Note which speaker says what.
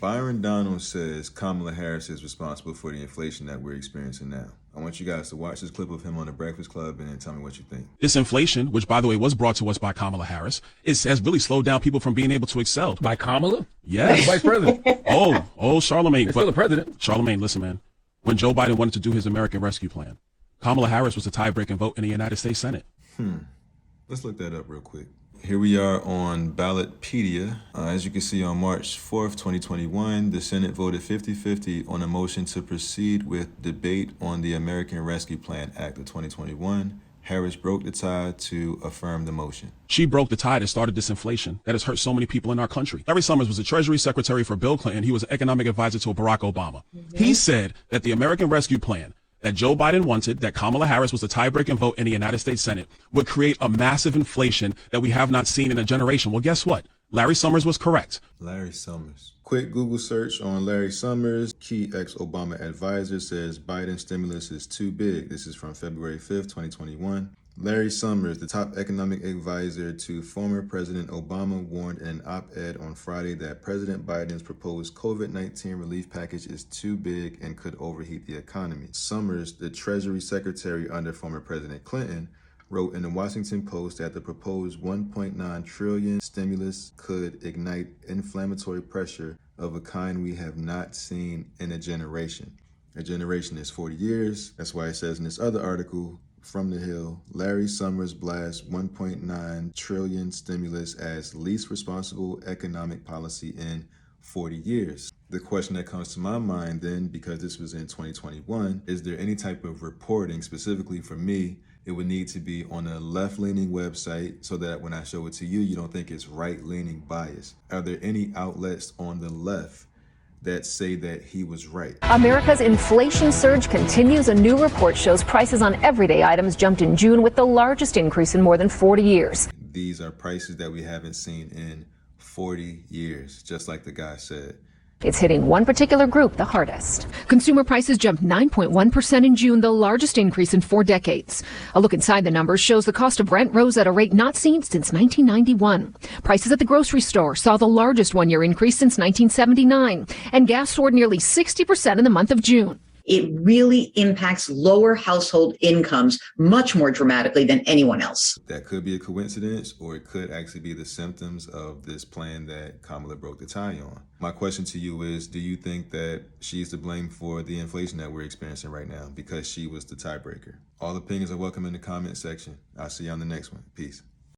Speaker 1: Byron Donald says Kamala Harris is responsible for the inflation that we're experiencing now. I want you guys to watch this clip of him on the Breakfast Club and then tell me what you think.
Speaker 2: This inflation, which by the way was brought to us by Kamala Harris, has really slowed down people from being able to excel.
Speaker 3: By Kamala?
Speaker 2: Yes.
Speaker 3: Vice president.
Speaker 2: Oh, Charlemagne.
Speaker 3: Still the president.
Speaker 2: Charlemagne, listen, man. When Joe Biden wanted to do his American Rescue Plan, Kamala Harris was the tie-breaking vote in the United States Senate.
Speaker 1: Let's look that up real quick. Here we are on Ballotpedia. As you can see, on March 4th, 2021, the Senate voted 50-50 on a motion to proceed with debate on the American Rescue Plan Act of 2021. Harris broke the tie to affirm the motion.
Speaker 2: She broke the tie that started this inflation that has hurt so many people in our country. Larry Summers was the Treasury Secretary for Bill Clinton. He was an economic advisor to Barack Obama. He said that the American Rescue Plan that Joe Biden wanted, that Kamala Harris was the tie-breaking vote in the United States Senate, would create a massive inflation that we have not seen in a generation. Well, guess what? Larry Summers was correct.
Speaker 1: Larry Summers. Quick Google search on Larry Summers. Key ex-Obama advisor says Biden stimulus is too big. This is from February 5th, 2021. Larry Summers, the top economic advisor to former President Obama, warned in an op-ed on Friday that President Biden's proposed COVID-19 relief package is too big and could overheat the economy. Summers, the Treasury Secretary under former President Clinton, wrote in the Washington Post that the proposed $1.9 trillion stimulus could ignite inflammatory pressure of a kind we have not seen in a generation. A generation is 40 years. That's why it says in this other article, From the Hill, Larry Summers blasts $1.9 trillion stimulus as least responsible economic policy in 40 years. The question that comes to my mind then, because this was in 2021, is there any type of reporting specifically for me? It would need to be on a left-leaning website so that when I show it to you, you don't think it's right-leaning bias. Are there any outlets on the left that say that he was right?
Speaker 4: America's inflation surge continues. A new report shows prices on everyday items jumped in June with the largest increase in more than 40 years.
Speaker 1: These are prices that we haven't seen in 40 years, just like the guy said.
Speaker 4: It's hitting one particular group the hardest.
Speaker 5: Consumer prices jumped 9.1% in June, the largest increase in 4 decades. A look inside the numbers shows the cost of rent rose at a rate not seen since 1991. Prices at the grocery store saw the largest one-year increase since 1979, and gas soared nearly 60% in the month of June.
Speaker 6: It really impacts lower household incomes much more dramatically than anyone else.
Speaker 1: That could be a coincidence, or it could actually be the symptoms of this plan that Kamala broke the tie on. My question to you is, do you think that she's to blame for the inflation that we're experiencing right now because she was the tiebreaker? All opinions are welcome in the comment section. I'll see you on the next one. Peace.